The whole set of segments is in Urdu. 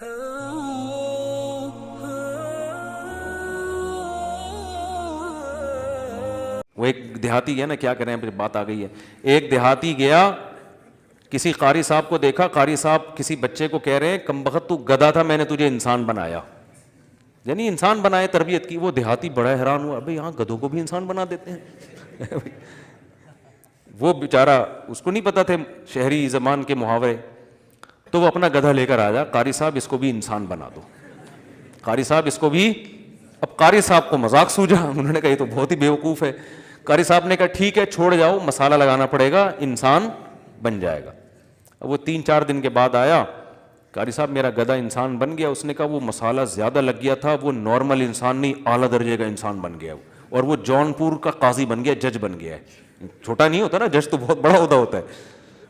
وہ ایک دیہاتی گیا نا، کیا کریں بات آ گئی ہے، ایک دیہاتی گیا کسی قاری صاحب کو دیکھا، قاری صاحب کسی بچے کو کہہ رہے ہیں کمبخت تو گدھا تھا، میں نے تجھے انسان بنایا، یعنی انسان بنائے تربیت کی۔ وہ دیہاتی بڑا حیران ہوا، بھائی یہاں گدھوں کو بھی انسان بنا دیتے ہیں۔ وہ بیچارہ اس کو نہیں پتا تھے شہری زبان کے محاورے، تو وہ اپنا گدھا لے کر آیا، قاری صاحب اس کو بھی انسان بنا دو، قاری صاحب اس کو بھی۔ اب قاری صاحب کو مذاق سوجا، انہوں نے کہا یہ تو بہت ہی بیوقوف ہے۔ قاری صاحب نے کہا ٹھیک ہے چھوڑ جاؤ، مسالہ لگانا پڑے گا، انسان بن جائے گا۔ اب وہ 3-4 دن کے بعد آیا، قاری صاحب میرا گدھا انسان بن گیا۔ اس نے کہا وہ مسالہ زیادہ لگ گیا تھا، وہ نارمل انسان نہیں اعلیٰ درجے کا انسان بن گیا، اور وہ جونپور کا قاضی بن گیا، جج بن گیا ہے۔ چھوٹا نہیں ہوتا نا جج، تو بہت بڑا عہدہ ہوتا ہے۔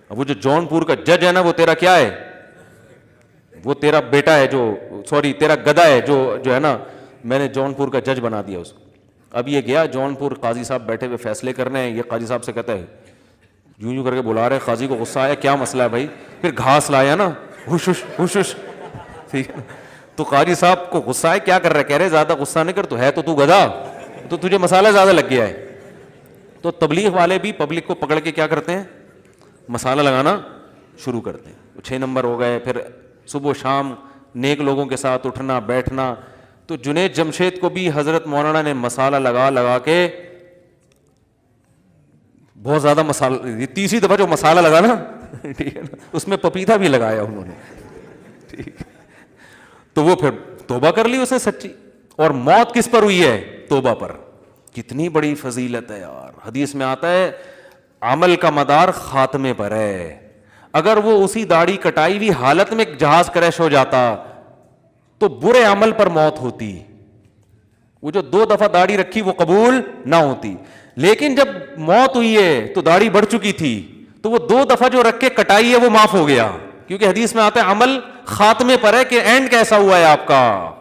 اب وہ جو جونپور کا جج ہے نا، وہ تیرا کیا ہے، وہ تیرا بیٹا ہے، جو سوری تیرا گدھا ہے، جو ہے نا، میں نے جونپور کا جج بنا دیا اس کو۔ اب یہ گیا جونپور، قاضی صاحب بیٹھے ہوئے فیصلے کرنے ہیں، یہ قاضی صاحب سے کہتا ہے، یوں کر کے بلا رہے، قاضی کو غصہ آیا، کیا مسئلہ ہے بھائی؟ پھر گھاس لایا نا، ہوش ہوش ہوش ہوش، ٹھیک ہے۔ تو قاضی صاحب کو غصہ ہے، کیا کر رہا ہے؟ کہہ رہے زیادہ غصہ نہیں کر، تو ہے تو گدھا، تو تجھے مسالہ زیادہ لگ گیا ہے۔ تو تبلیغ والے بھی پبلک کو پکڑ کے کیا کرتے ہیں؟ مسالہ لگانا شروع کرتے ہیں۔ 6 نمبر ہو گئے، پھر صبح و شام نیک لوگوں کے ساتھ اٹھنا بیٹھنا۔ تو جنید جمشید کو بھی حضرت مولانا نے مسالہ لگا لگا کے بہت زیادہ مسالہ، 30 دفعہ جو مسالہ لگا نا، ٹھیک ہے نا، اس میں پپیتا بھی لگایا انہوں نے، ٹھیک۔ تو وہ پھر توبہ کر لی اس نے سچی، اور موت کس پر ہوئی ہے؟ توبہ پر۔ کتنی بڑی فضیلت ہے یار۔ حدیث میں آتا ہے عمل کا مدار خاتمے پر ہے۔ اگر وہ اسی داڑھی کٹائی ہوئی حالت میں جہاز کریش ہو جاتا تو برے عمل پر موت ہوتی، وہ جو 2 دفعہ داڑھی رکھی وہ قبول نہ ہوتی۔ لیکن جب موت ہوئی ہے تو داڑھی بڑھ چکی تھی، تو وہ 2 دفعہ جو رکھ کے کٹائی ہے وہ معاف ہو گیا، کیونکہ حدیث میں آتا ہے عمل خاتمے پر ہے، کہ اینڈ کیسا ہوا ہے آپ کا۔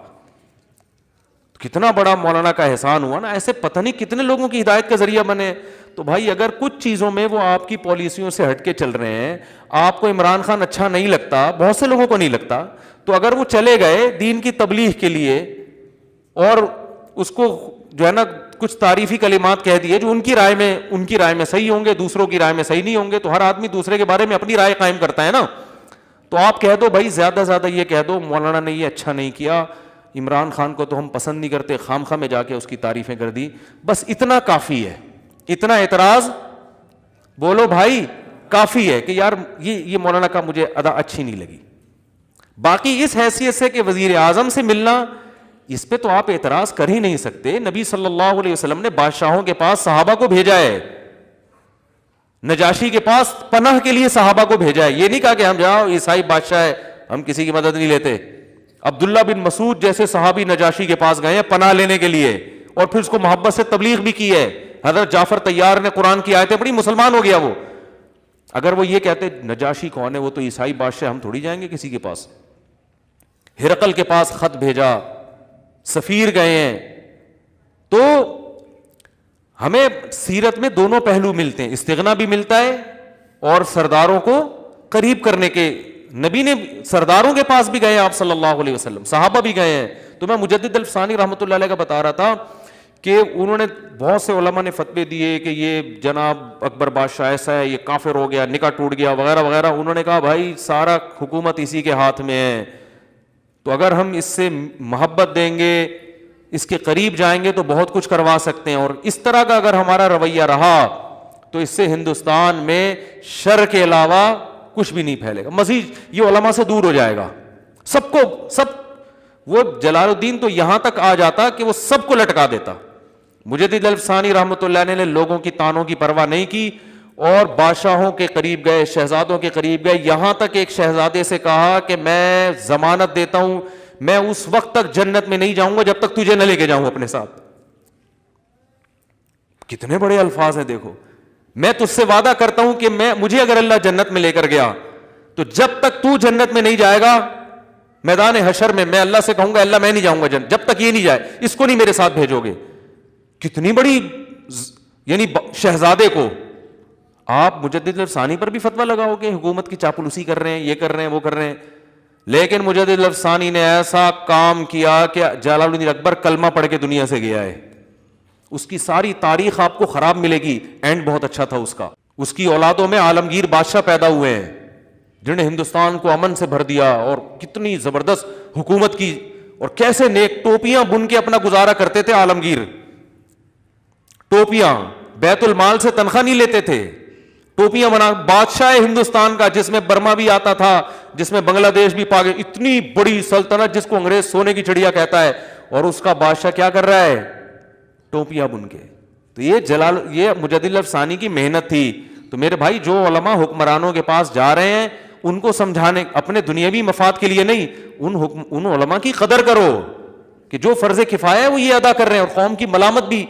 کتنا بڑا مولانا کا احسان ہوا نا، ایسے پتہ نہیں کتنے لوگوں کی ہدایت کا ذریعہ بنے۔ تو بھائی اگر کچھ چیزوں میں وہ آپ کی پالیسیوں سے ہٹ کے چل رہے ہیں، آپ کو عمران خان اچھا نہیں لگتا، بہت سے لوگوں کو نہیں لگتا، تو اگر وہ چلے گئے دین کی تبلیغ کے لیے اور اس کو جو ہے نا کچھ تعریفی کلمات کہہ دیے جو ان کی رائے میں صحیح ہوں گے، دوسروں کی رائے میں صحیح نہیں ہوں گے، تو ہر آدمی دوسرے کے بارے میں اپنی رائے قائم کرتا ہے نا۔ تو آپ کہہ دو بھائی، زیادہ زیادہ یہ کہہ دو مولانا نے یہ اچھا نہیں کیا، عمران خان کو تو ہم پسند نہیں کرتے، خام خواہ میں جا کے اس کی تعریفیں کر دی، بس اتنا کافی ہے، اتنا اعتراض بولو بھائی کافی ہے کہ یار یہ مولانا کا مجھے ادا اچھی نہیں لگی۔ باقی اس حیثیت سے کہ وزیر اعظم سے ملنا، اس پہ تو آپ اعتراض کر ہی نہیں سکتے۔ نبی صلی اللہ علیہ وسلم نے بادشاہوں کے پاس صحابہ کو بھیجا ہے، نجاشی کے پاس پناہ کے لیے صحابہ کو بھیجا ہے، یہ نہیں کہا کہ ہم جاؤ عیسائی بادشاہ ہے ہم کسی کی مدد نہیں لیتے۔ عبداللہ بن مسعود جیسے صحابی نجاشی کے پاس گئے ہیں پناہ لینے کے لیے، اور پھر اس کو محبت سے تبلیغ بھی کی ہے۔ حضرت جعفر طیار نے قرآن کی آیتیں پڑھی، مسلمان ہو گیا وہ۔ اگر وہ یہ کہتے نجاشی کون ہے، وہ تو عیسائی بادشاہ، ہم تھوڑی جائیں گے کسی کے پاس۔ ہرقل کے پاس خط بھیجا، سفیر گئے ہیں۔ تو ہمیں سیرت میں دونوں پہلو ملتے ہیں، استغنا بھی ملتا ہے اور سرداروں کو قریب کرنے کے۔ نبی نے سرداروں کے پاس بھی گئے آپ صلی اللہ علیہ وسلم، صحابہ بھی گئے ہیں۔ تو میں مجدد الفسانی رحمۃ اللہ علیہ کا بتا رہا تھا کہ انہوں نے بہت سے علماء نے فتوے دیے کہ یہ جناب اکبر بادشاہ ایسا ہے، یہ کافر ہو گیا، نکاح ٹوٹ گیا وغیرہ وغیرہ۔ انہوں نے کہا بھائی سارا حکومت اسی کے ہاتھ میں ہے، تو اگر ہم اس سے محبت دیں گے، اس کے قریب جائیں گے تو بہت کچھ کروا سکتے ہیں، اور اس طرح کا اگر ہمارا رویہ رہا تو اس سے ہندوستان میں شر کے علاوہ کچھ بھی نہیں پھیلے گا، مزید یہ علماء سے دور ہو جائے گا۔ سب وہ جلال الدین تو یہاں تک آ جاتا کہ وہ سب کو لٹکا دیتا۔ مجدد الفسانی رحمۃ اللہ علیہ نے لوگوں کی تانوں کی پرواہ نہیں کی، اور بادشاہوں کے قریب گئے، شہزادوں کے قریب گئے، یہاں تک ایک شہزادے سے کہا کہ میں ضمانت دیتا ہوں میں اس وقت تک جنت میں نہیں جاؤں گا جب تک تجھے نہ لے کے جاؤں اپنے ساتھ۔ کتنے بڑے الفاظ ہیں دیکھو، میں تجھ سے وعدہ کرتا ہوں کہ مجھے اگر اللہ جنت میں لے کر گیا تو جب تک تو جنت میں نہیں جائے گا میدان حشر میں میں اللہ سے کہوں گا اللہ میں نہیں جاؤں گا جنت جب تک یہ نہیں جائے، اس کو نہیں میرے ساتھ بھیجو گے۔ کتنی بڑی یعنی شہزادے کو آپ مجدد الثانی پر بھی فتویٰ لگاؤ گے، حکومت کی چاپلوسی کر رہے ہیں، یہ کر رہے ہیں وہ کر رہے ہیں۔ لیکن مجدد الافسانی نے ایسا کام کیا کہ جلال الدین اکبر کلمہ پڑھ کے دنیا سے گیا ہے. اس کی ساری تاریخ آپ کو خراب ملے گی, اینڈ بہت اچھا تھا اس کا. اس کی اولادوں میں عالمگیر بادشاہ پیدا ہوئے ہیں جنہوں نے ہندوستان کو امن سے بھر دیا, اور کتنی زبردست حکومت کی, اور کیسے نیک ٹوپیاں بن کے اپنا گزارا کرتے تھے عالمگیر. ٹوپیاں بیت المال سے تنخواہ نہیں لیتے تھے, ٹوپیاں بنا. بادشاہ ہندوستان کا, جس میں برما بھی آتا تھا, جس میں بنگلہ دیش بھی, اتنی بڑی سلطنت جس کو انگریز سونے کی چڑیا کہتا ہے, اور اس کا بادشاہ کیا کر رہا ہے؟ ٹوپیاں بن کے. تو یہ مجدد الافسانی کی محنت تھی. تو میرے بھائی, جو علماء حکمرانوں کے پاس جا رہے ہیں ان کو سمجھانے, اپنے دنیاوی مفاد کے لیے نہیں, ان علماء کی قدر کرو کہ جو فرض کفایہ ہے وہ یہ ادا کر رہے ہیں, اور قوم کی ملامت بھی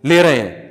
لے رہے ہیں.